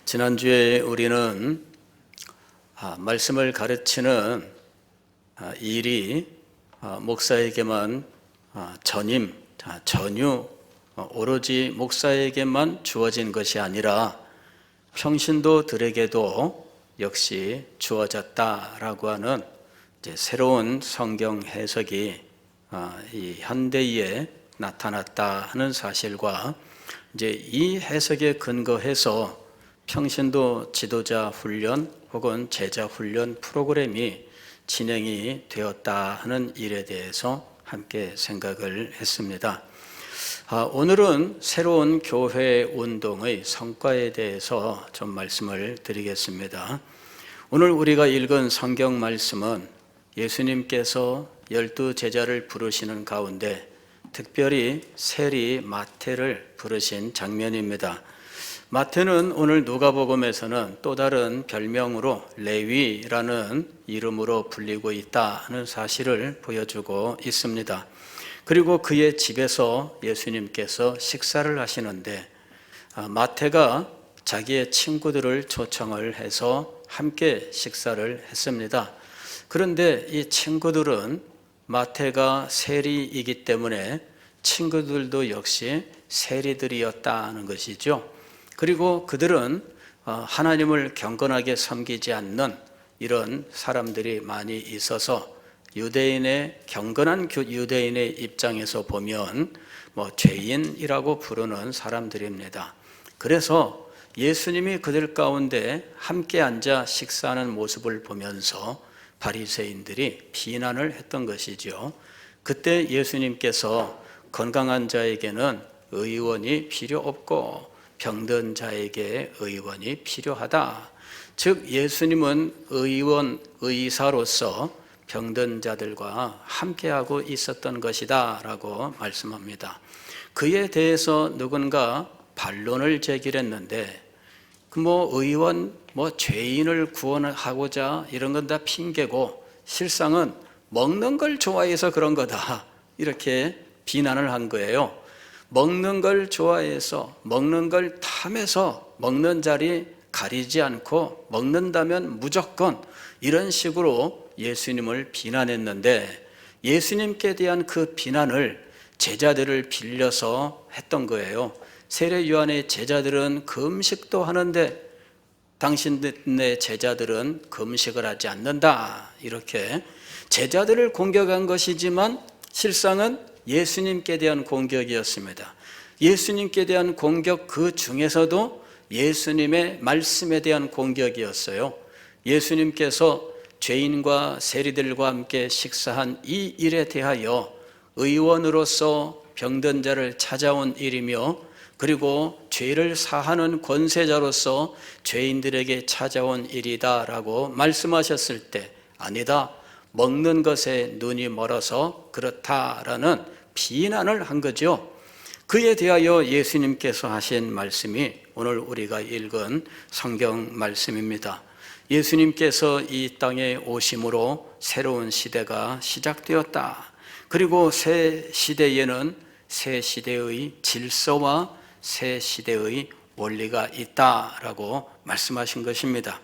지난주에 우리는 말씀을 가르치는 일이 목사에게만 전유 오로지 목사에게만 주어진 것이 아니라 평신도들에게도 역시 주어졌다라고 하는 새로운 성경 해석이 이 현대에 나타났다 하는 사실과 이 해석에 근거해서 평신도 지도자 훈련 혹은 제자 훈련 프로그램이 진행이 되었다 하는 일에 대해서 함께 생각을 했습니다. 오늘은 새로운 교회 운동의 성과에 대해서 좀 말씀을 드리겠습니다. 오늘 우리가 읽은 성경 말씀은 예수님께서 12 제자를 부르시는 가운데 특별히 세리 마태를 부르신 장면입니다. 마태는 오늘 누가복음에서는 또 다른 별명으로 레위라는 이름으로 불리고 있다는 사실을 보여주고 있습니다. 그리고 그의 집에서 예수님께서 식사를 하시는데 마태가 자기의 친구들을 초청을 해서 함께 식사를 했습니다. 그런데 이 친구들은 마태가 세리이기 때문에 친구들도 역시 세리들이었다는 것이죠. 그리고 그들은 하나님을 경건하게 섬기지 않는 이런 사람들이 많이 있어서 경건한 유대인의 입장에서 보면 죄인이라고 부르는 사람들입니다. 그래서 예수님이 그들 가운데 함께 앉아 식사하는 모습을 보면서 바리새인들이 비난을 했던 것이죠. 그때 예수님께서 건강한 자에게는 의원이 필요 없고 병든 자에게 의원이 필요하다. 즉 예수님은 의사로서 병든 자들과 함께하고 있었던 것이다 라고 말씀합니다. 그에 대해서 누군가 반론을 제기했는데 의원, 죄인을 구원하고자 이런 건 다 핑계고 실상은 먹는 걸 좋아해서 그런 거다 이렇게 비난을 한 거예요. 먹는 걸 좋아해서 먹는 걸 탐해서 먹는 자리 가리지 않고 먹는다면 무조건 이런 식으로 예수님을 비난했는데 예수님께 대한 그 비난을 제자들을 빌려서 했던 거예요. 세례 요한의 제자들은 금식도 하는데 당신네 제자들은 금식을 하지 않는다 이렇게 제자들을 공격한 것이지만 실상은 예수님께 대한 공격이었습니다. 예수님께 대한 공격 그 중에서도 예수님의 말씀에 대한 공격이었어요. 예수님께서 죄인과 세리들과 함께 식사한 이 일에 대하여 의원으로서 병든 자를 찾아온 일이며 그리고 죄를 사하는 권세자로서 죄인들에게 찾아온 일이다라고 말씀하셨을 때 아니다. 먹는 것에 눈이 멀어서 그렇다라는 비난을 한 거죠. 그에 대하여 예수님께서 하신 말씀이 오늘 우리가 읽은 성경 말씀입니다. 예수님께서 이 땅에 오심으로 새로운 시대가 시작되었다. 그리고 새 시대에는 새 시대의 질서와 새 시대의 원리가 있다라고 말씀하신 것입니다.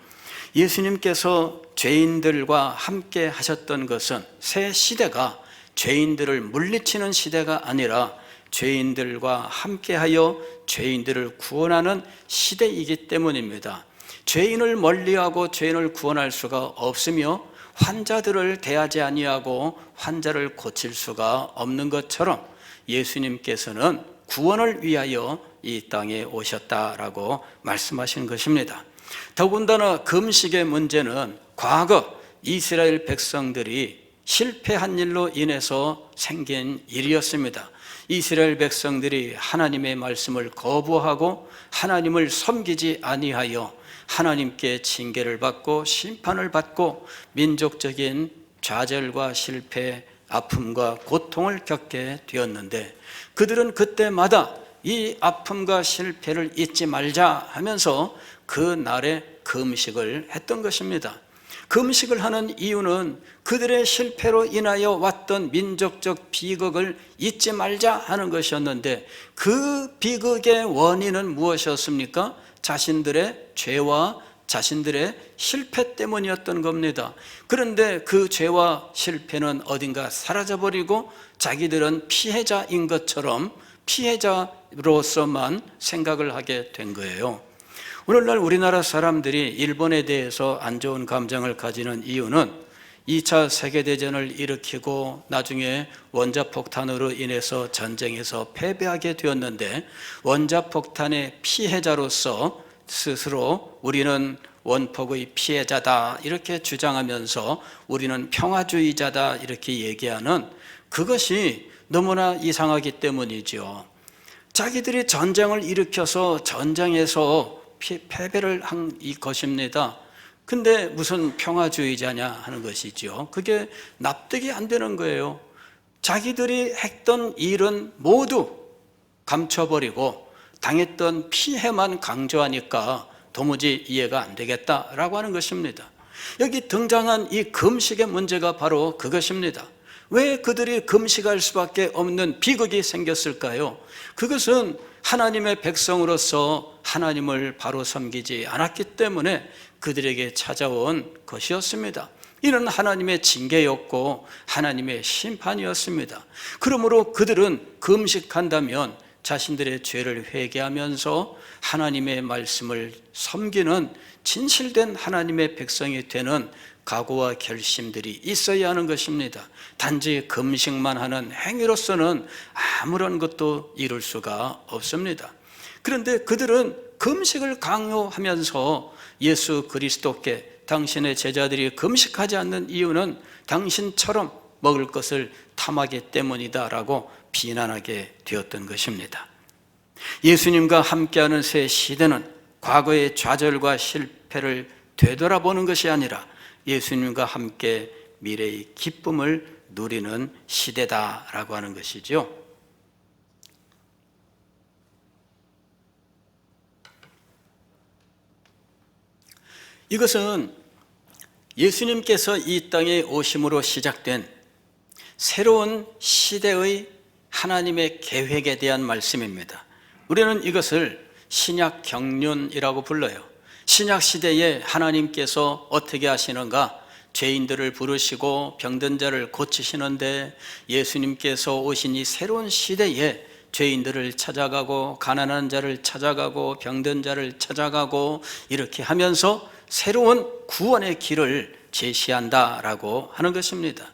예수님께서 죄인들과 함께 하셨던 것은 새 시대가 죄인들을 물리치는 시대가 아니라 죄인들과 함께하여 죄인들을 구원하는 시대이기 때문입니다. 죄인을 멀리하고 죄인을 구원할 수가 없으며 환자들을 대하지 아니하고 환자를 고칠 수가 없는 것처럼 예수님께서는 구원을 위하여 이 땅에 오셨다라고 말씀하신 것입니다. 더군다나 금식의 문제는 과거 이스라엘 백성들이 실패한 일로 인해서 생긴 일이었습니다. 이스라엘 백성들이 하나님의 말씀을 거부하고 하나님을 섬기지 아니하여 하나님께 징계를 받고 심판을 받고 민족적인 좌절과 실패, 아픔과 고통을 겪게 되었는데 그들은 그때마다 이 아픔과 실패를 잊지 말자 하면서 그 날에 금식을 했던 것입니다. 금식을 하는 이유는 그들의 실패로 인하여 왔던 민족적 비극을 잊지 말자 하는 것이었는데, 그 비극의 원인은 무엇이었습니까? 자신들의 죄와 자신들의 실패 때문이었던 겁니다. 그런데 그 죄와 실패는 어딘가 사라져버리고 자기들은 피해자인 것처럼 피해자로서만 생각을 하게 된 거예요. 오늘날 우리나라 사람들이 일본에 대해서 안 좋은 감정을 가지는 이유는 2차 세계대전을 일으키고 나중에 원자폭탄으로 인해서 전쟁에서 패배하게 되었는데, 원자폭탄의 피해자로서 스스로 우리는 원폭의 피해자다 이렇게 주장하면서 우리는 평화주의자다 이렇게 얘기하는 그것이 너무나 이상하기 때문이죠. 자기들이 전쟁을 일으켜서 전쟁에서 패배를 한 것입니다. 근데 무슨 평화주의자냐 하는 것이죠. 그게 납득이 안 되는 거예요. 자기들이 했던 일은 모두 감춰버리고 당했던 피해만 강조하니까 도무지 이해가 안 되겠다라고 하는 것입니다. 여기 등장한 이 금식의 문제가 바로 그것입니다. 왜 그들이 금식할 수밖에 없는 비극이 생겼을까요? 그것은 하나님의 백성으로서 하나님을 바로 섬기지 않았기 때문에 그들에게 찾아온 것이었습니다. 이는 하나님의 징계였고 하나님의 심판이었습니다. 그러므로 그들은 금식한다면 자신들의 죄를 회개하면서 하나님의 말씀을 섬기는 진실된 하나님의 백성이 되는 각오와 결심들이 있어야 하는 것입니다. 단지 금식만 하는 행위로서는 아무런 것도 이룰 수가 없습니다. 그런데 그들은 금식을 강요하면서 예수 그리스도께 당신의 제자들이 금식하지 않는 이유는 당신처럼 먹을 것을 탐하기 때문이다라고 비난하게 되었던 것입니다. 예수님과 함께하는 새 시대는 과거의 좌절과 실패를 되돌아보는 것이 아니라 예수님과 함께 미래의 기쁨을 누리는 시대다라고 하는 것이죠. 이것은 예수님께서 이 땅에 오심으로 시작된 새로운 시대의 하나님의 계획에 대한 말씀입니다. 우리는 이것을 신약 경륜이라고 불러요. 신약 시대에 하나님께서 어떻게 하시는가? 죄인들을 부르시고 병든 자를 고치시는데, 예수님께서 오신 이 새로운 시대에 죄인들을 찾아가고 가난한 자를 찾아가고 병든 자를 찾아가고 이렇게 하면서 새로운 구원의 길을 제시한다라고 하는 것입니다.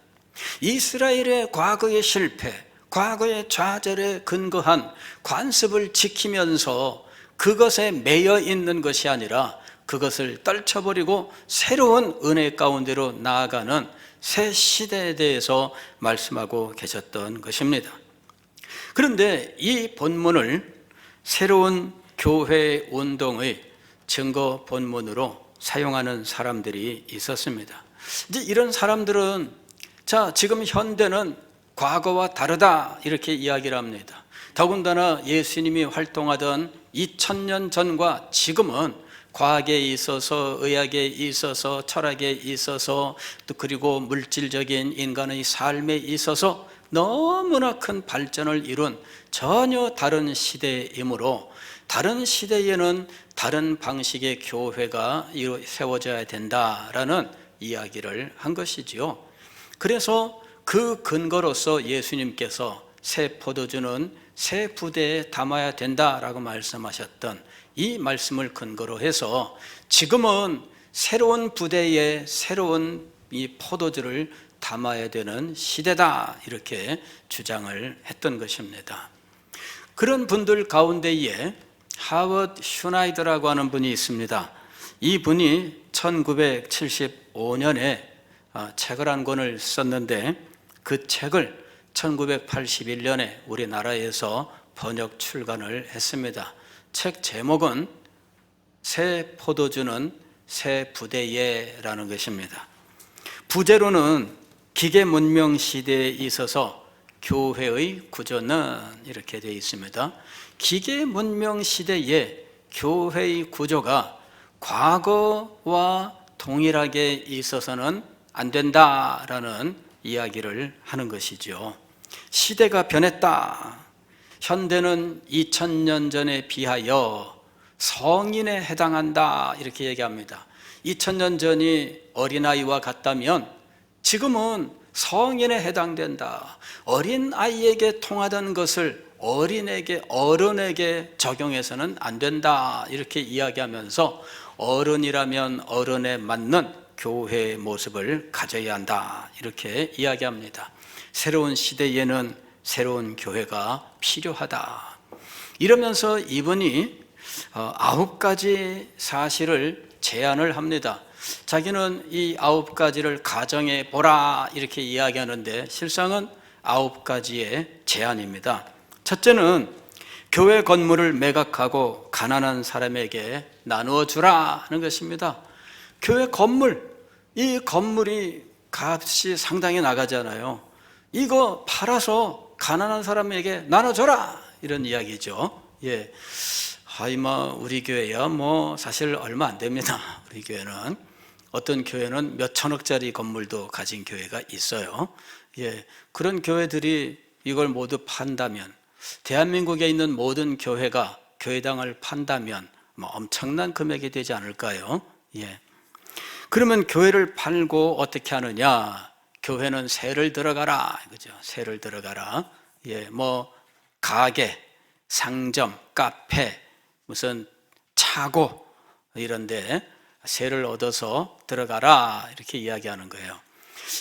이스라엘의 과거의 실패, 과거의 좌절에 근거한 관습을 지키면서 그것에 매여 있는 것이 아니라 그것을 떨쳐버리고 새로운 은혜 가운데로 나아가는 새 시대에 대해서 말씀하고 계셨던 것입니다. 그런데 이 본문을 새로운 교회 운동의 증거 본문으로 사용하는 사람들이 있었습니다. 이제 이런 사람들은 지금 현대는 과거와 다르다 이렇게 이야기를 합니다. 더군다나 예수님이 활동하던 2000년 전과 지금은 과학에 있어서, 의학에 있어서, 철학에 있어서, 또 그리고 물질적인 인간의 삶에 있어서 너무나 큰 발전을 이룬 전혀 다른 시대이므로 다른 시대에는 다른 방식의 교회가 세워져야 된다라는 이야기를 한 것이지요. 그래서 그 근거로서 예수님께서 새 포도주는 새 부대에 담아야 된다라고 말씀하셨던 이 말씀을 근거로 해서 지금은 새로운 부대에 새로운 이 포도주를 담아야 되는 시대다 이렇게 주장을 했던 것입니다. 그런 분들 가운데에 하워드 슈나이더라고 하는 분이 있습니다. 이 분이 1975년에 책을 한 권을 썼는데 그 책을 1981년에 우리나라에서 번역 출간을 했습니다. 책 제목은 새 포도주는 새 부대에라는 것입니다. 부제로는 기계 문명 시대에 있어서 교회의 구조는 이렇게 되어 있습니다. 기계 문명 시대에 교회의 구조가 과거와 동일하게 있어서는 안 된다라는 이야기를 하는 것이죠. 시대가 변했다. 현대는 2000년 전에 비하여 성인에 해당한다 이렇게 얘기합니다. 2000년 전이 어린아이와 같다면 지금은 성인에 해당된다. 어린아이에게 통하던 것을 어른에게 적용해서는 안 된다 이렇게 이야기하면서 어른이라면 어른에 맞는 교회의 모습을 가져야 한다 이렇게 이야기합니다. 새로운 시대에는 새로운 교회가 필요하다. 이러면서 이분이 9가지 사실을 제안을 합니다. 자기는 이 9가지를 가정해 보라 이렇게 이야기하는데 실상은 9가지의 제안입니다. 첫째는 교회 건물을 매각하고 가난한 사람에게 나누어 주라 하는 것입니다. 교회 건물, 이 건물이 값이 상당히 나가잖아요. 이거 팔아서 가난한 사람에게 나눠줘라 이런 이야기죠. 예, 우리 교회야 사실 얼마 안 됩니다. 우리 교회는 어떤 교회는 몇 천억짜리 건물도 가진 교회가 있어요. 예, 그런 교회들이 이걸 모두 판다면, 대한민국에 있는 모든 교회가 교회당을 판다면 엄청난 금액이 되지 않을까요? 예. 그러면 교회를 팔고 어떻게 하느냐? 교회는 세를 들어가라, 그죠? 세를 들어가라. 예, 가게, 상점, 카페, 무슨 차고 이런데 세를 얻어서 들어가라 이렇게 이야기하는 거예요.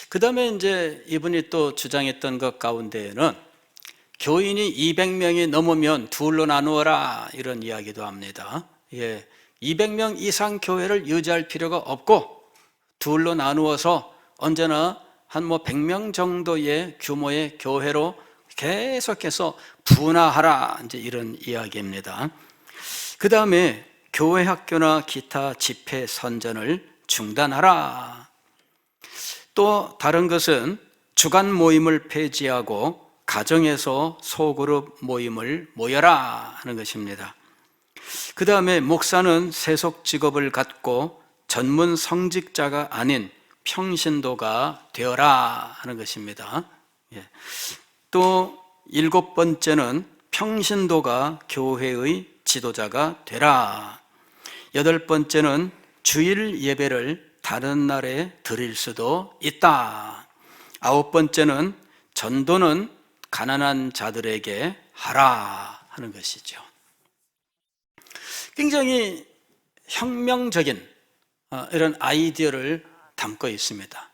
그 다음에 이제 이분이 또 주장했던 것 가운데에는 교인이 200명이 넘으면 둘로 나누어라 이런 이야기도 합니다. 예, 200명 이상 교회를 유지할 필요가 없고 둘로 나누어서 언제나 한 100명 정도의 규모의 교회로 계속해서 분화하라 이제 이런 이야기입니다. 그 다음에 교회 학교나 기타 집회 선전을 중단하라. 또 다른 것은 주간 모임을 폐지하고 가정에서 소그룹 모임을 모여라 하는 것입니다. 그 다음에 목사는 세속 직업을 갖고 전문 성직자가 아닌 평신도가 되어라 하는 것입니다. 예. 또 7번째는 평신도가 교회의 지도자가 되라. 8번째는 주일 예배를 다른 날에 드릴 수도 있다. 9번째는 전도는 가난한 자들에게 하라 하는 것이죠. 굉장히 혁명적인 이런 아이디어를 담고 있습니다.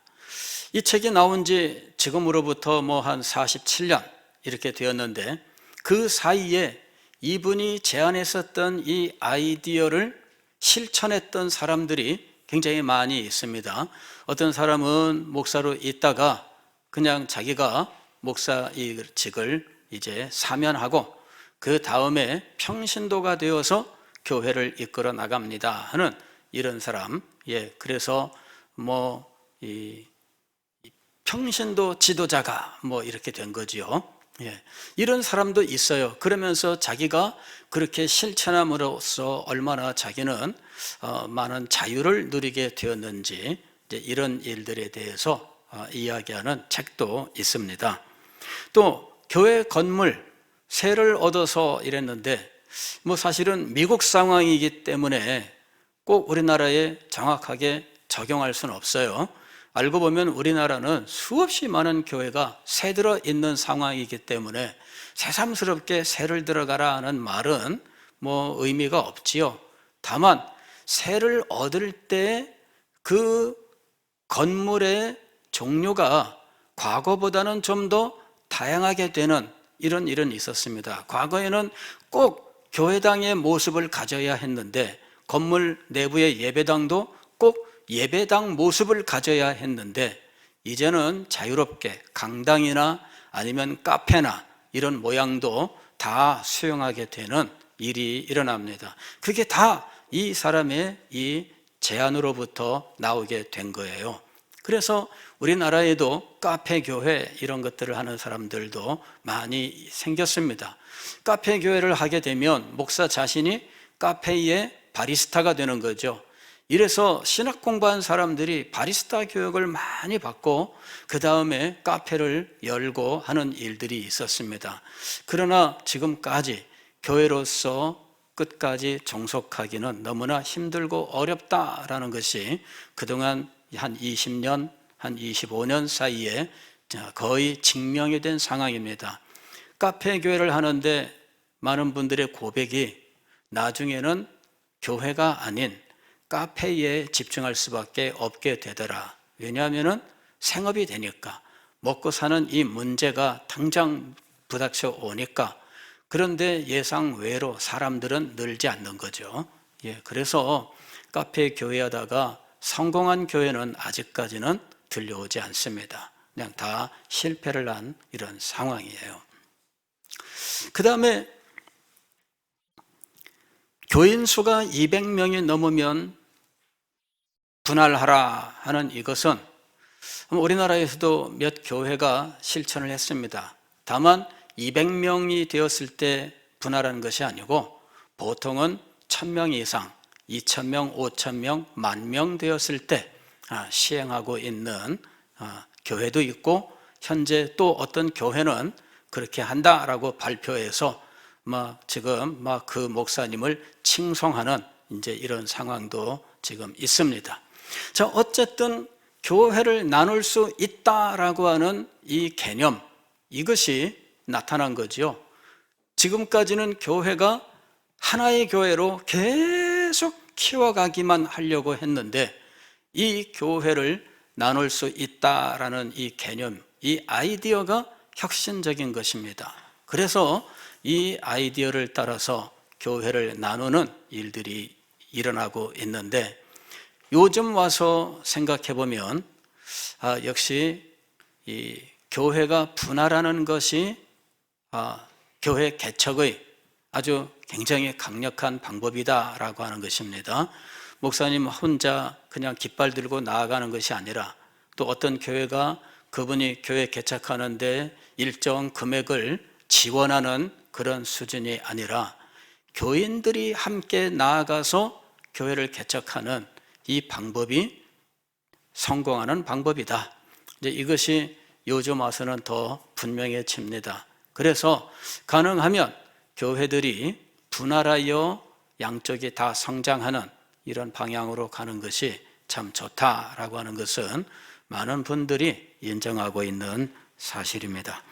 이 책이 나온 지 지금으로부터 한 47년 이렇게 되었는데 그 사이에 이분이 제안했었던 이 아이디어를 실천했던 사람들이 굉장히 많이 있습니다. 어떤 사람은 목사로 있다가 그냥 자기가 목사직을 이제 사면하고 그 다음에 평신도가 되어서 교회를 이끌어 나갑니다 하는 이런 사람. 예, 그래서 이 평신도 지도자가 이렇게 된 거지요. 예, 이런 사람도 있어요. 그러면서 자기가 그렇게 실천함으로써 얼마나 자기는 많은 자유를 누리게 되었는지 이제 이런 일들에 대해서 이야기하는 책도 있습니다. 또 교회 건물 세를 얻어서 이랬는데 사실은 미국 상황이기 때문에 꼭 우리나라에 정확하게 적용할 수는 없어요. 알고 보면 우리나라는 수없이 많은 교회가 세 들어 있는 상황이기 때문에 새삼스럽게 세를 들어가라는 말은 의미가 없지요. 다만 세를 얻을 때 그 건물의 종류가 과거보다는 좀 더 다양하게 되는 이런 일은 있었습니다. 과거에는 꼭 교회당의 모습을 가져야 했는데 건물 내부의 예배당도 꼭 예배당 모습을 가져야 했는데 이제는 자유롭게 강당이나 아니면 카페나 이런 모양도 다 수용하게 되는 일이 일어납니다. 그게 다 이 사람의 이 제안으로부터 나오게 된 거예요. 그래서 우리나라에도 카페 교회 이런 것들을 하는 사람들도 많이 생겼습니다. 카페 교회를 하게 되면 목사 자신이 카페의 바리스타가 되는 거죠. 이래서 신학 공부한 사람들이 바리스타 교육을 많이 받고 그 다음에 카페를 열고 하는 일들이 있었습니다. 그러나 지금까지 교회로서 끝까지 종속하기는 너무나 힘들고 어렵다라는 것이 그동안 한 20년, 한 25년 사이에 거의 증명이 된 상황입니다. 카페 교회를 하는데 많은 분들의 고백이 나중에는 교회가 아닌 카페에 집중할 수밖에 없게 되더라. 왜냐하면 생업이 되니까, 먹고 사는 이 문제가 당장 부닥쳐 오니까. 그런데 예상 외로 사람들은 늘지 않는 거죠. 그래서 카페 교회하다가 성공한 교회는 아직까지는 들려오지 않습니다. 그냥 다 실패를 한 이런 상황이에요. 그 다음에 교인 수가 200명이 넘으면 분할하라 하는 이것은 우리나라에서도 몇 교회가 실천을 했습니다. 다만 200명이 되었을 때 분할하는 것이 아니고 보통은 1000명 이상, 2000명, 5000명, 10,000명 되었을 때 시행하고 있는 교회도 있고, 현재 또 어떤 교회는 그렇게 한다라고 발표해서 지금 그 목사님을 칭송하는 이제 이런 상황도 지금 있습니다. 자, 어쨌든 교회를 나눌 수 있다라고 하는 이 개념, 이것이 나타난 거죠. 지금까지는 교회가 하나의 교회로 계속 키워가기만 하려고 했는데 이 교회를 나눌 수 있다라는 이 개념, 이 아이디어가 혁신적인 것입니다. 그래서 이 아이디어를 따라서 교회를 나누는 일들이 일어나고 있는데, 요즘 와서 생각해 보면 역시 이 교회가 분할하는 것이 교회 개척의 아주 굉장히 강력한 방법이다라고 하는 것입니다. 목사님 혼자 그냥 깃발 들고 나아가는 것이 아니라, 또 어떤 교회가 그분이 교회 개척하는데 일정 금액을 지원하는 그런 수준이 아니라 교인들이 함께 나아가서 교회를 개척하는 이 방법이 성공하는 방법이다. 이제 이것이 요즘 와서는 더 분명해집니다. 그래서 가능하면 교회들이 분할하여 양쪽이 다 성장하는 이런 방향으로 가는 것이 참 좋다라고 하는 것은 많은 분들이 인정하고 있는 사실입니다.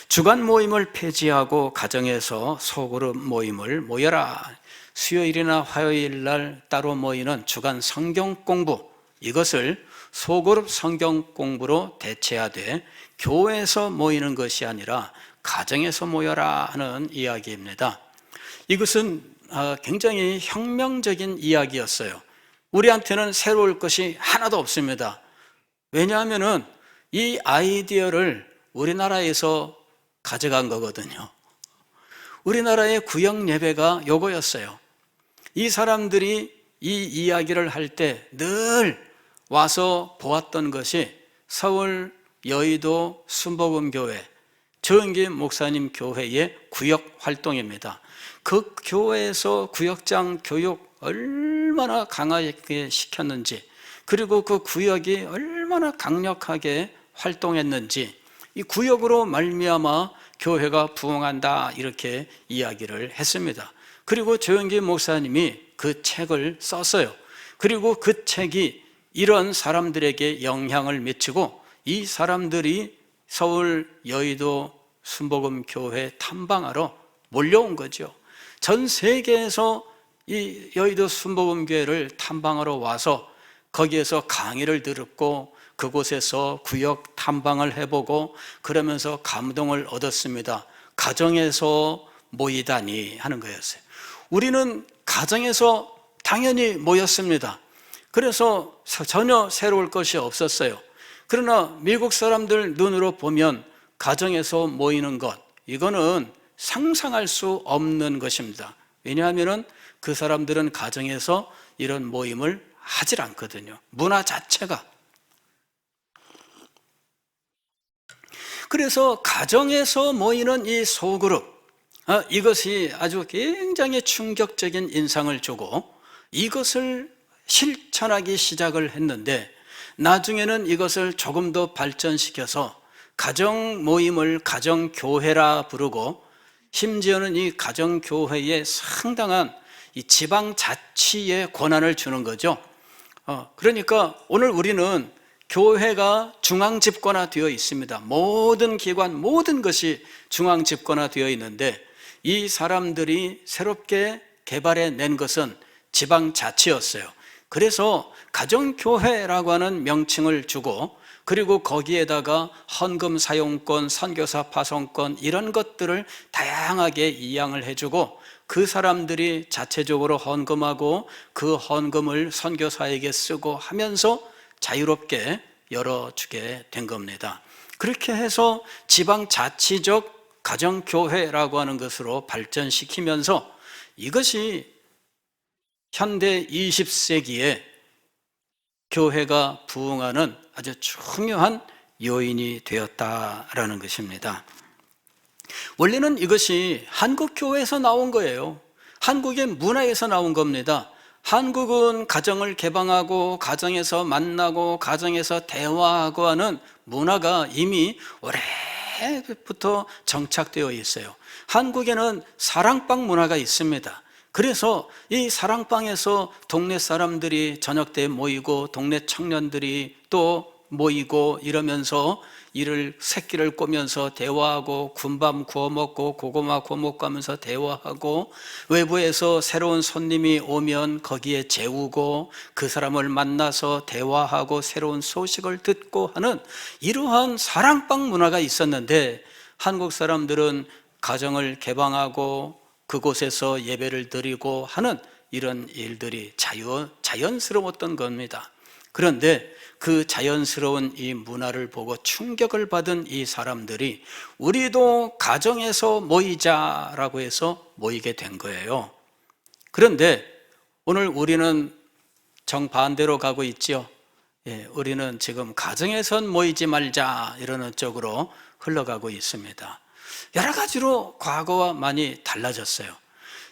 주간 모임을 폐지하고 가정에서 소그룹 모임을 모여라. 수요일이나 화요일 날 따로 모이는 주간 성경 공부, 이것을 소그룹 성경 공부로 대체하되 교회에서 모이는 것이 아니라 가정에서 모여라 하는 이야기입니다. 이것은 굉장히 혁명적인 이야기였어요. 우리한테는 새로울 것이 하나도 없습니다. 왜냐하면 이 아이디어를 우리나라에서 가져간 거거든요. 우리나라의 구역 예배가 요거였어요. 이 사람들이 이 이야기를 할 때 늘 와서 보았던 것이 서울 여의도 순복음교회 정은기 목사님 교회의 구역 활동입니다. 그 교회에서 구역장 교육 얼마나 강하게 시켰는지, 그리고 그 구역이 얼마나 강력하게 활동했는지, 이 구역으로 말미암아 교회가 부흥한다 이렇게 이야기를 했습니다. 그리고 조영기 목사님이 그 책을 썼어요. 그리고 그 책이 이런 사람들에게 영향을 미치고 이 사람들이 서울 여의도 순복음교회 탐방하러 몰려온 거죠. 전 세계에서 이 여의도 순복음교회를 탐방하러 와서 거기에서 강의를 듣고 그곳에서 구역 탐방을 해보고 그러면서 감동을 얻었습니다. 가정에서 모이다니 하는 거였어요. 우리는 가정에서 당연히 모였습니다. 그래서 전혀 새로울 것이 없었어요. 그러나 미국 사람들 눈으로 보면 가정에서 모이는 것, 이거는 상상할 수 없는 것입니다. 왜냐하면 그 사람들은 가정에서 이런 모임을 하질 않거든요. 문화 자체가. 그래서 가정에서 모이는 이 소그룹, 이것이 아주 굉장히 충격적인 인상을 주고 이것을 실천하기 시작을 했는데 나중에는 이것을 조금 더 발전시켜서 가정 모임을 가정교회라 부르고 심지어는 이 가정교회에 상당한 이 지방자치의 권한을 주는 거죠. 그러니까 오늘 우리는 교회가 중앙집권화되어 있습니다. 모든 기관, 모든 것이 중앙집권화되어 있는데 이 사람들이 새롭게 개발해낸 것은 지방자치였어요. 그래서 가정교회라고 하는 명칭을 주고 그리고 거기에다가 헌금 사용권, 선교사 파송권 이런 것들을 다양하게 이양을 해주고 그 사람들이 자체적으로 헌금하고 그 헌금을 선교사에게 쓰고 하면서 자유롭게 열어주게 된 겁니다. 그렇게 해서 지방자치적 가정교회라고 하는 것으로 발전시키면서 이것이 현대 20세기에 교회가 부흥하는 아주 중요한 요인이 되었다라는 것입니다. 원래는 이것이 한국 교회에서 나온 거예요. 한국의 문화에서 나온 겁니다. 한국은 가정을 개방하고 가정에서 만나고 가정에서 대화하고 하는 문화가 이미 오래부터 정착되어 있어요. 한국에는 사랑방 문화가 있습니다. 그래서 이 사랑방에서 동네 사람들이 저녁 때 모이고 동네 청년들이 또 모이고 이러면서 이를 새끼를 꼬면서 대화하고 군밤 구워 먹고 고구마 구워 먹고 하면서 대화하고 외부에서 새로운 손님이 오면 거기에 재우고 그 사람을 만나서 대화하고 새로운 소식을 듣고 하는 이러한 사랑방 문화가 있었는데 한국 사람들은 가정을 개방하고 그곳에서 예배를 드리고 하는 이런 일들이 자연스러웠던 겁니다. 그런데 그 자연스러운 이 문화를 보고 충격을 받은 이 사람들이 우리도 가정에서 모이자라고 해서 모이게 된 거예요. 그런데 오늘 우리는 정반대로 가고 있죠. 우리는 지금 가정에선 모이지 말자 이러는 쪽으로 흘러가고 있습니다. 여러 가지로 과거와 많이 달라졌어요.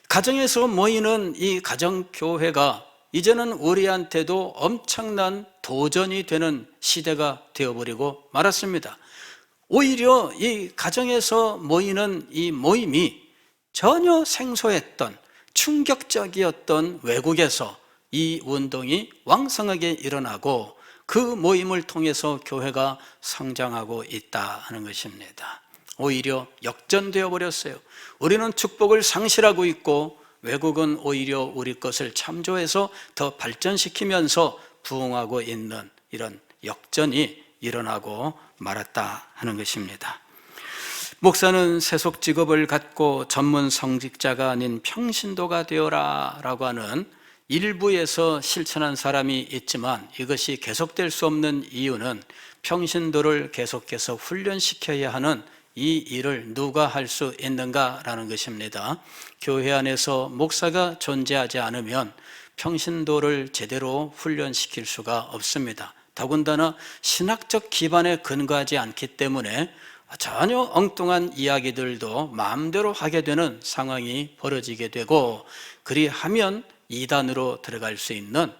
가정에서 모이는 이 가정교회가 이제는 우리한테도 엄청난 도전이 되는 시대가 되어버리고 말았습니다. 오히려 이 가정에서 모이는 이 모임이 전혀 생소했던 충격적이었던 외국에서 이 운동이 왕성하게 일어나고 그 모임을 통해서 교회가 성장하고 있다는 것입니다. 오히려 역전되어 버렸어요. 우리는 축복을 상실하고 있고 외국은 오히려 우리 것을 참조해서 더 발전시키면서 부흥하고 있는 이런 역전이 일어나고 말았다 하는 것입니다. 목사는 세속 직업을 갖고 전문 성직자가 아닌 평신도가 되어라 라고 하는 일부에서 실천한 사람이 있지만 이것이 계속될 수 없는 이유는 평신도를 계속해서 훈련시켜야 하는 이 일을 누가 할 수 있는가라는 것입니다. 교회 안에서 목사가 존재하지 않으면 평신도를 제대로 훈련시킬 수가 없습니다. 더군다나 신학적 기반에 근거하지 않기 때문에 전혀 엉뚱한 이야기들도 마음대로 하게 되는 상황이 벌어지게 되고 그리하면 이단으로 들어갈 수 있는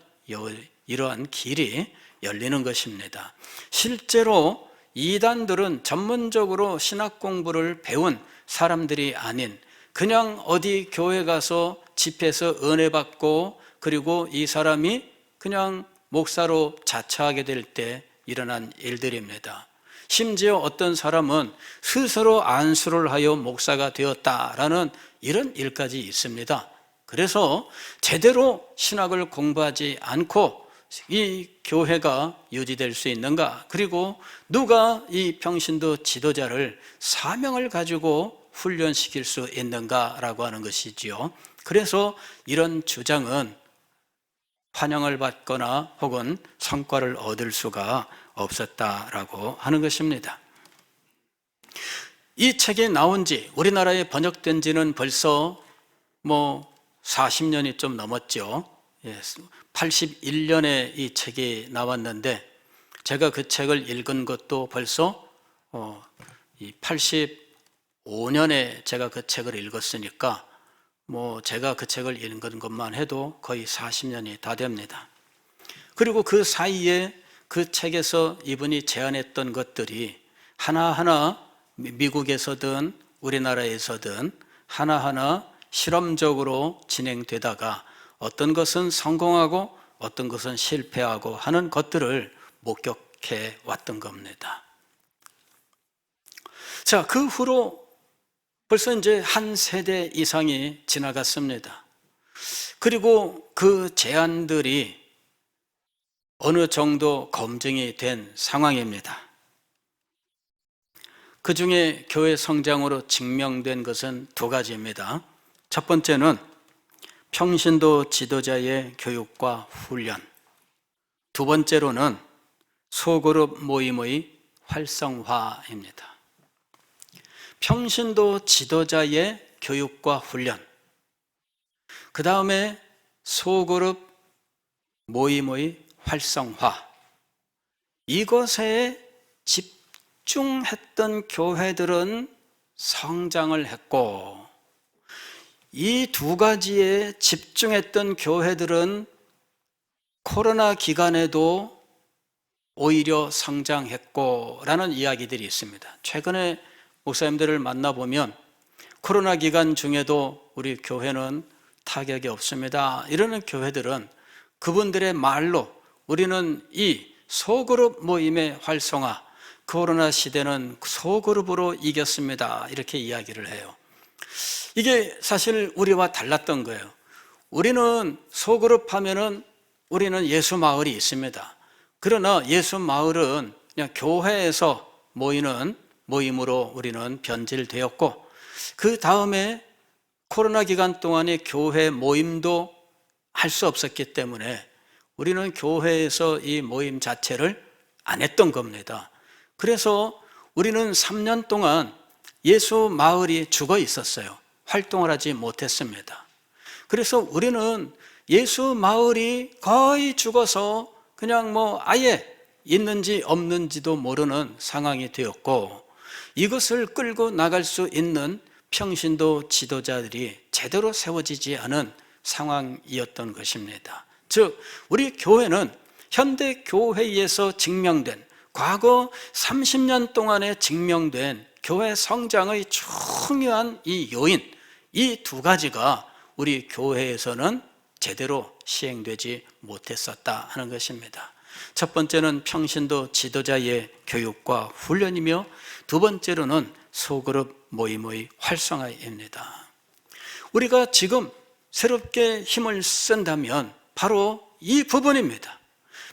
이러한 길이 열리는 것입니다. 실제로 이단들은 전문적으로 신학 공부를 배운 사람들이 아닌 그냥 어디 교회 가서 집회에서 은혜 받고 그리고 이 사람이 그냥 목사로 자처하게 될 때 일어난 일들입니다. 심지어 어떤 사람은 스스로 안수를 하여 목사가 되었다라는 이런 일까지 있습니다. 그래서 제대로 신학을 공부하지 않고 이 교회가 유지될 수 있는가? 그리고 누가 이 평신도 지도자를 사명을 가지고 훈련시킬 수 있는가라고 하는 것이지요. 그래서 이런 주장은 환영을 받거나 혹은 성과를 얻을 수가 없었다라고 하는 것입니다. 이 책이 나온 지 우리나라에 번역된 지는 벌써 40년이 좀 넘었죠. 81년에 이 책이 나왔는데 제가 그 책을 읽은 것도 벌써 85년에 제가 그 책을 읽었으니까 제가 그 책을 읽은 것만 해도 거의 40년이 다 됩니다. 그리고 그 사이에 그 책에서 이분이 제안했던 것들이 하나하나 미국에서든 우리나라에서든 하나하나 실험적으로 진행되다가 어떤 것은 성공하고 어떤 것은 실패하고 하는 것들을 목격해 왔던 겁니다. 자, 그 후로 벌써 이제 한 세대 이상이 지나갔습니다. 그리고 그 제안들이 어느 정도 검증이 된 상황입니다. 그 중에 교회 성장으로 증명된 것은 두 가지입니다. 첫 번째는 평신도 지도자의 교육과 훈련, 두 번째로는 소그룹 모임의 활성화입니다. 평신도 지도자의 교육과 훈련, 그 다음에 소그룹 모임의 활성화, 이것에 집중했던 교회들은 성장을 했고, 이 두 가지에 집중했던 교회들은 코로나 기간에도 오히려 성장했고 라는 이야기들이 있습니다. 최근에 목사님들을 만나보면 코로나 기간 중에도 우리 교회는 타격이 없습니다 이러는 교회들은 그분들의 말로 우리는 이 소그룹 모임의 활성화, 코로나 시대는 소그룹으로 이겼습니다 이렇게 이야기를 해요. 이게 사실 우리와 달랐던 거예요. 우리는 소그룹 하면은 우리는 예수 마을이 있습니다. 그러나 예수 마을은 그냥 교회에서 모이는 모임으로 우리는 변질되었고, 그 다음에 코로나 기간 동안에 교회 모임도 할 수 없었기 때문에 우리는 교회에서 이 모임 자체를 안 했던 겁니다. 그래서 우리는 3년 동안 예수 마을이 죽어 있었어요. 활동을 하지 못했습니다. 그래서 우리는 예수 마을이 거의 죽어서 그냥 아예 있는지 없는지도 모르는 상황이 되었고, 이것을 끌고 나갈 수 있는 평신도 지도자들이 제대로 세워지지 않은 상황이었던 것입니다. 즉, 우리 교회는 현대 교회에서 증명된, 과거 30년 동안에 증명된 교회 성장의 중요한 이 요인, 이 두 가지가 우리 교회에서는 제대로 시행되지 못했었다 하는 것입니다. 첫 번째는 평신도 지도자의 교육과 훈련이며, 두 번째로는 소그룹 모임의 활성화입니다. 우리가 지금 새롭게 힘을 쓴다면 바로 이 부분입니다.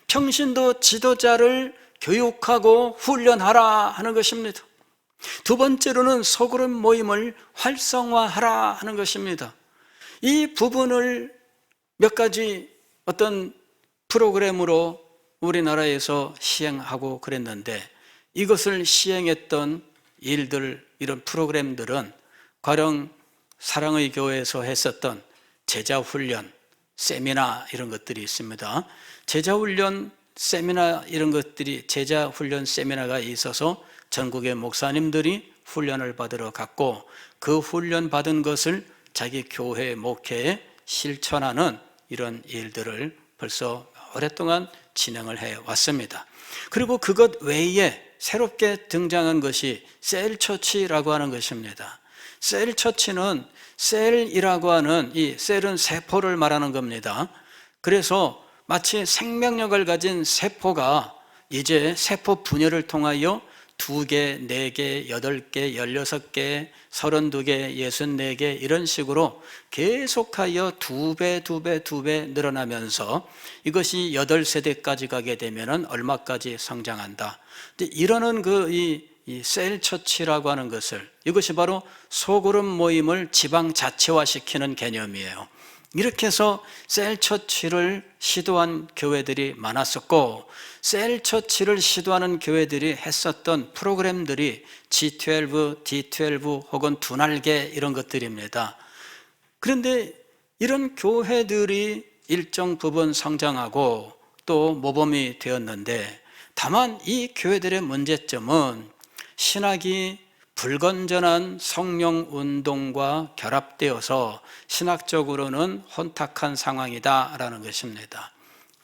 평신도 지도자를 교육하고 훈련하라 하는 것입니다. 두 번째로는 소그룹 모임을 활성화하라 하는 것입니다. 이 부분을 몇 가지 어떤 프로그램으로 우리나라에서 시행하고 그랬는데, 이것을 시행했던 일들, 이런 프로그램들은 가령 사랑의 교회에서 했었던 제자훈련, 세미나 이런 것들이 있습니다. 제자훈련, 세미나 이런 것들이, 제자훈련 세미나가 있어서 전국의 목사님들이 훈련을 받으러 갔고, 그 훈련 받은 것을 자기 교회 목회에 실천하는 이런 일들을 벌써 오랫동안 진행을 해왔습니다. 그리고 그것 외에 새롭게 등장한 것이 셀처치라고 하는 것입니다. 셀처치는 셀이라고 하는, 이 셀은 세포를 말하는 겁니다. 그래서 마치 생명력을 가진 세포가 이제 세포 분열을 통하여 2개, 4개, 8개, 16개, 32개, 64개 이런 식으로 계속하여 2배 늘어나면서 이것이 8세대까지 가게 되면 얼마까지 성장한다. 이러는 이 셀처치라고 하는 것을, 이것이 바로 소그룹 모임을 지방자체화시키는 개념이에요. 이렇게 해서 셀처치를 시도한 교회들이 많았었고, 셀처치를 시도하는 교회들이 했었던 프로그램들이 G12, D12 혹은 두날개 이런 것들입니다. 그런데 이런 교회들이 일정 부분 성장하고 또 모범이 되었는데, 다만 이 교회들의 문제점은 신학이 불건전한 성령 운동과 결합되어서 신학적으로는 혼탁한 상황이다라는 것입니다.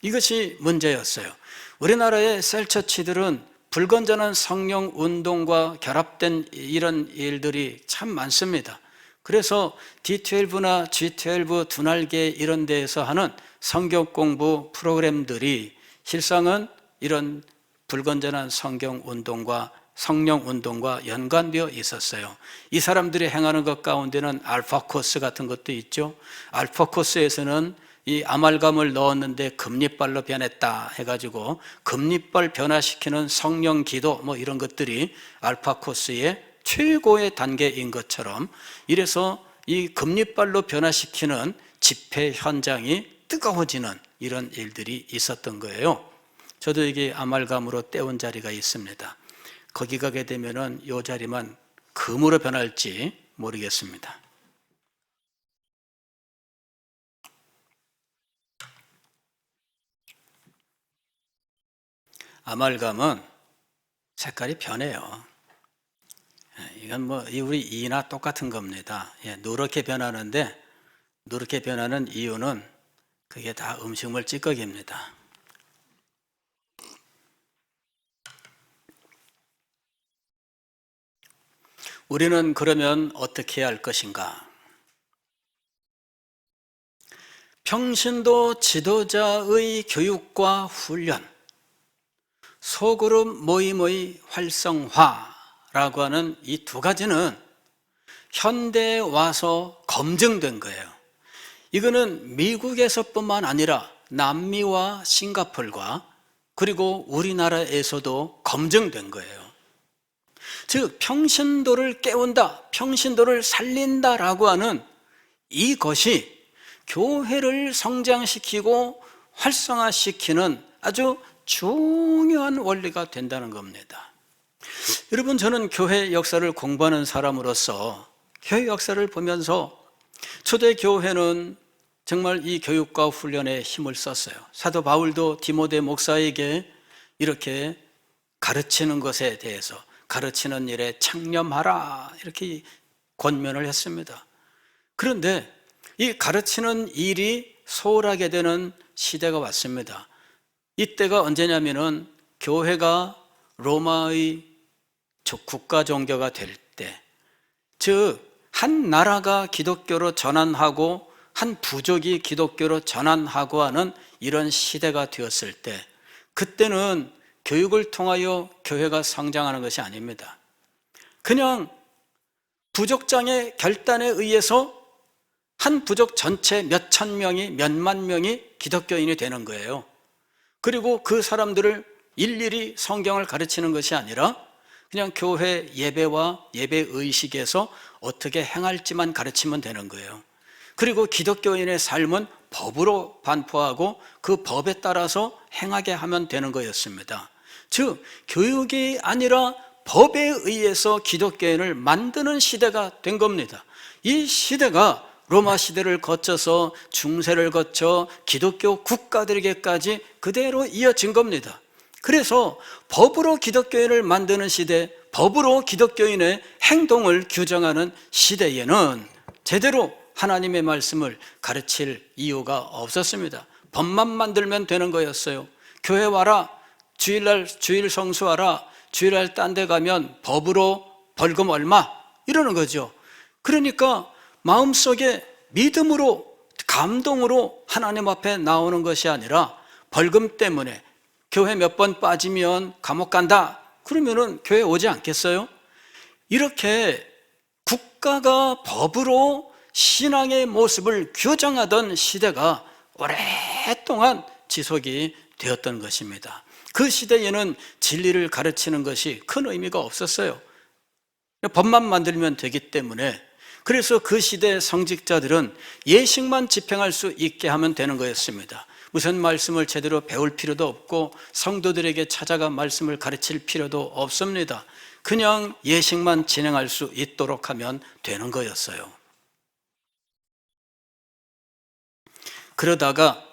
이것이 문제였어요. 우리나라의 셀처치들은 불건전한 성령 운동과 결합된 이런 일들이 참 많습니다. 그래서 D12나 G12 두날개 이런 데에서 하는 성경 공부 프로그램들이 실상은 이런 불건전한 성경 운동과 성령 운동과 연관되어 있었어요. 이 사람들이 행하는 것 가운데는 알파 코스 같은 것도 있죠. 알파 코스에서는 이 아말감을 넣었는데 금리빨로 변했다 해가지고 금리빨 변화시키는 성령 기도 뭐 이런 것들이 알파 코스의 최고의 단계인 것처럼, 이래서 이 금리빨로 변화시키는 집회 현장이 뜨거워지는 이런 일들이 있었던 거예요. 저도 이게 아말감으로 때운 자리가 있습니다. 거기 가게 되면은 이 자리만 금으로 변할지 모르겠습니다. 아말감은 색깔이 변해요. 이건 뭐 우리 이나 똑같은 겁니다. 누렇게 변하는데, 누렇게 변하는 이유는 그게 다 음식물 찌꺼기입니다. 우리는 그러면 어떻게 해야 할 것인가? 평신도 지도자의 교육과 훈련, 소그룹 모임의 활성화라고 하는 이 두 가지는 현대에 와서 검증된 거예요. 이거는 미국에서뿐만 아니라 남미와 싱가포르와 그리고 우리나라에서도 검증된 거예요. 즉 평신도를 깨운다, 평신도를 살린다라고 하는 이것이 교회를 성장시키고 활성화시키는 아주 중요한 원리가 된다는 겁니다. 여러분, 저는 교회 역사를 공부하는 사람으로서 교회 역사를 보면서 초대교회는 정말 이 교육과 훈련에 힘을 썼어요. 사도 바울도 디모데 목사에게 이렇게 가르치는 것에 대해서 가르치는 일에 창념하라 이렇게 권면을 했습니다. 그런데 이 가르치는 일이 소홀하게 되는 시대가 왔습니다. 이때가 언제냐면은 교회가 로마의 국가 종교가 될 때, 즉 한 나라가 기독교로 전환하고 한 부족이 기독교로 전환하고 하는 이런 시대가 되었을 때, 그때는 교육을 통하여 교회가 성장하는 것이 아닙니다. 그냥 부족장의 결단에 의해서 한 부족 전체 몇천 명이 몇만 명이 기독교인이 되는 거예요. 그리고 그 사람들을 일일이 성경을 가르치는 것이 아니라 그냥 교회 예배와 예배 의식에서 어떻게 행할지만 가르치면 되는 거예요. 그리고 기독교인의 삶은 법으로 반포하고 그 법에 따라서 행하게 하면 되는 거였습니다. 즉 교육이 아니라 법에 의해서 기독교인을 만드는 시대가 된 겁니다. 이 시대가 로마 시대를 거쳐서 중세를 거쳐 기독교 국가들에게까지 그대로 이어진 겁니다. 그래서 법으로 기독교인을 만드는 시대, 법으로 기독교인의 행동을 규정하는 시대에는 제대로 하나님의 말씀을 가르칠 이유가 없었습니다. 법만 만들면 되는 거였어요. 교회 와라, 주일날 주일 성수하라, 주일날 딴 데 가면 법으로 벌금 얼마 이러는 거죠. 그러니까 마음속에 믿음으로 감동으로 하나님 앞에 나오는 것이 아니라 벌금 때문에 교회 몇 번 빠지면 감옥 간다 그러면은 교회 오지 않겠어요? 이렇게 국가가 법으로 신앙의 모습을 규정하던 시대가 오랫동안 지속이 되었던 것입니다. 그 시대에는 진리를 가르치는 것이 큰 의미가 없었어요. 법만 만들면 되기 때문에. 그래서 그 시대 성직자들은 예식만 집행할 수 있게 하면 되는 거였습니다. 무슨 말씀을 제대로 배울 필요도 없고 성도들에게 찾아가 말씀을 가르칠 필요도 없습니다. 그냥 예식만 진행할 수 있도록 하면 되는 거였어요. 그러다가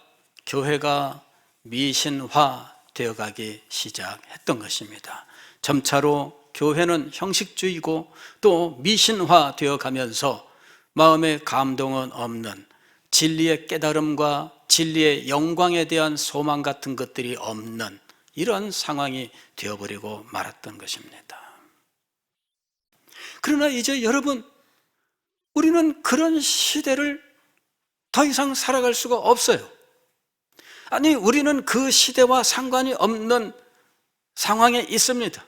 교회가 미신화 되어가기 시작했던 것입니다. 점차로 교회는 형식주의고 또 미신화 되어가면서 마음의 감동은 없는 진리의 깨달음과 진리의 영광에 대한 소망 같은 것들이 없는 이런 상황이 되어버리고 말았던 것입니다. 그러나 이제 여러분, 우리는 그런 시대를 더 이상 살아갈 수가 없어요. 아니, 우리는 그 시대와 상관이 없는 상황에 있습니다.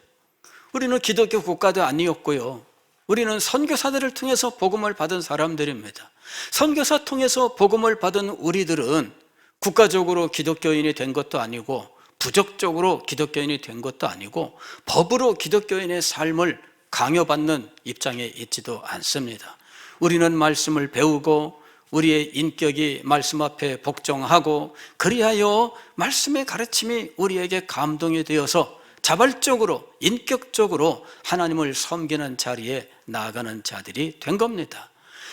우리는 기독교 국가도 아니었고요. 우리는 선교사들을 통해서 복음을 받은 사람들입니다. 선교사 통해서 복음을 받은 우리들은 국가적으로 기독교인이 된 것도 아니고 부적적으로 기독교인이 된 것도 아니고 법으로 기독교인의 삶을 강요받는 입장에 있지도 않습니다. 우리는 말씀을 배우고 우리의 인격이 말씀 앞에 복종하고 그리하여 말씀의 가르침이 우리에게 감동이 되어서 자발적으로 인격적으로 하나님을 섬기는 자리에 나아가는 자들이 된 겁니다.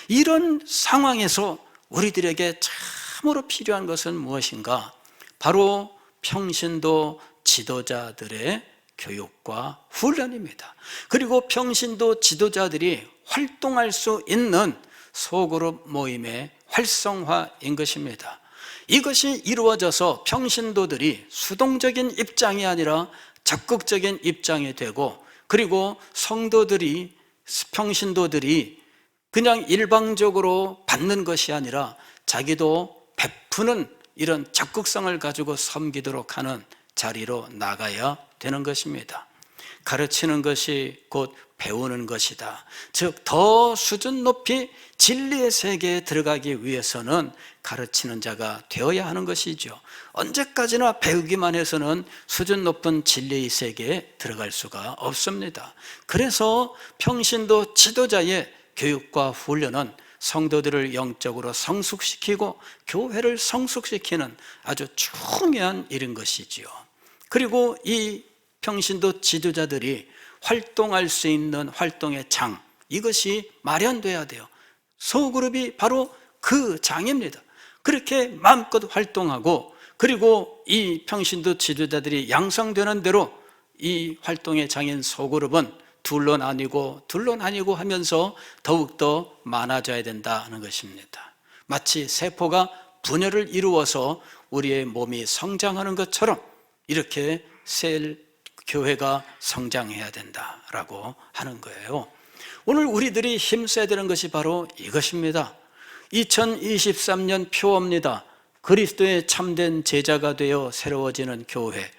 이런 상황에서 우리들에게 참으로 필요한 것은 무엇인가? 바로 평신도 지도자들의 교육과 훈련입니다. 그리고 평신도 지도자들이 활동할 수 있는 소그룹 모임의 활성화인 것입니다. 이것이 이루어져서 평신도들이 수동적인 입장이 아니라 적극적인 입장이 되고, 그리고 성도들이, 평신도들이 그냥 일방적으로 받는 것이 아니라 자기도 베푸는 이런 적극성을 가지고 섬기도록 하는 자리로 나가야 되는 것입니다. 가르치는 것이 곧 배우는 것이다. 즉, 더 수준 높이 진리의 세계에 들어가기 위해서는 가르치는 자가 되어야 하는 것이죠. 언제까지나 배우기만 해서는 수준 높은 진리의 세계에 들어갈 수가 없습니다. 그래서 평신도 지도자의 교육과 훈련은 성도들을 영적으로 성숙시키고 교회를 성숙시키는 아주 중요한 일인 것이지요. 그리고 이 평신도 지도자들이 활동할 수 있는 활동의 장, 이것이 마련돼야 돼요. 소그룹이 바로 그 장입니다. 그렇게 마음껏 활동하고, 그리고 이 평신도 지도자들이 양성되는 대로 이 활동의 장인 소그룹은 둘로 나뉘고 하면서 더욱더 많아져야 된다는 것입니다. 마치 세포가 분열을 이루어서 우리의 몸이 성장하는 것처럼 이렇게 교회가 성장해야 된다라고 하는 거예요. 오늘 우리들이 힘써야 되는 것이 바로 이것입니다. 2023년 표어입니다. 그리스도의 참된 제자가 되어 새로워지는 교회.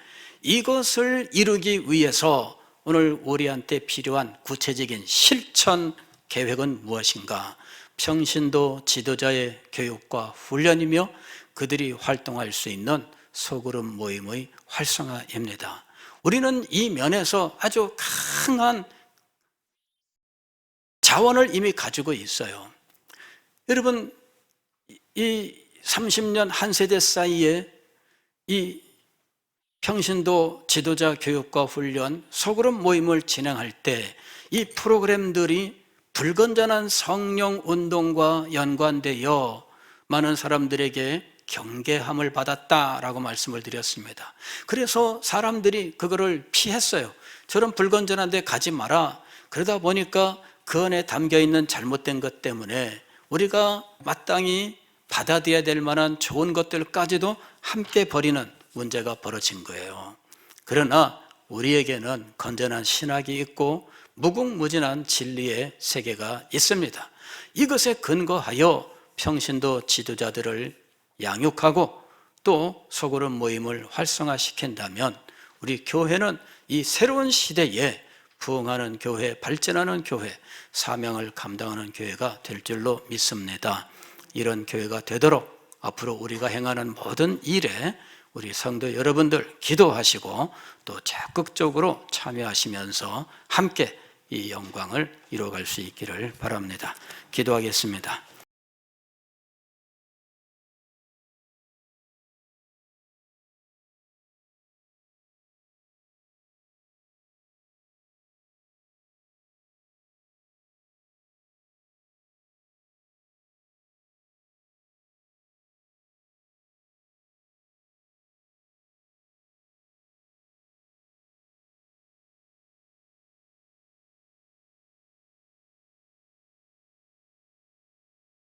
이것을 이루기 위해서 오늘 우리한테 필요한 구체적인 실천 계획은 무엇인가? 평신도 지도자의 교육과 훈련이며 그들이 활동할 수 있는 소그룹 모임의 활성화입니다. 우리는 이 면에서 아주 강한 자원을 이미 가지고 있어요. 여러분, 이 30년 한 세대 사이에 이 평신도 지도자 교육과 훈련 소그룹 모임을 진행할 때 이 프로그램들이 불건전한 성령 운동과 연관되어 많은 사람들에게 경계함을 받았다라고 말씀을 드렸습니다. 그래서 사람들이 그거를 피했어요. 저런 불건전한 데 가지 마라. 그러다 보니까 그 안에 담겨있는 잘못된 것 때문에 우리가 마땅히 받아들여야 될 만한 좋은 것들까지도 함께 버리는 문제가 벌어진 거예요. 그러나 우리에게는 건전한 신학이 있고 무궁무진한 진리의 세계가 있습니다. 이것에 근거하여 평신도 지도자들을 양육하고 또 소그룹 모임을 활성화시킨다면 우리 교회는 이 새로운 시대에 부흥하는 교회, 발전하는 교회, 사명을 감당하는 교회가 될 줄로 믿습니다. 이런 교회가 되도록 앞으로 우리가 행하는 모든 일에 우리 성도 여러분들 기도하시고 또 적극적으로 참여하시면서 함께 이 영광을 이루어갈 수 있기를 바랍니다. 기도하겠습니다.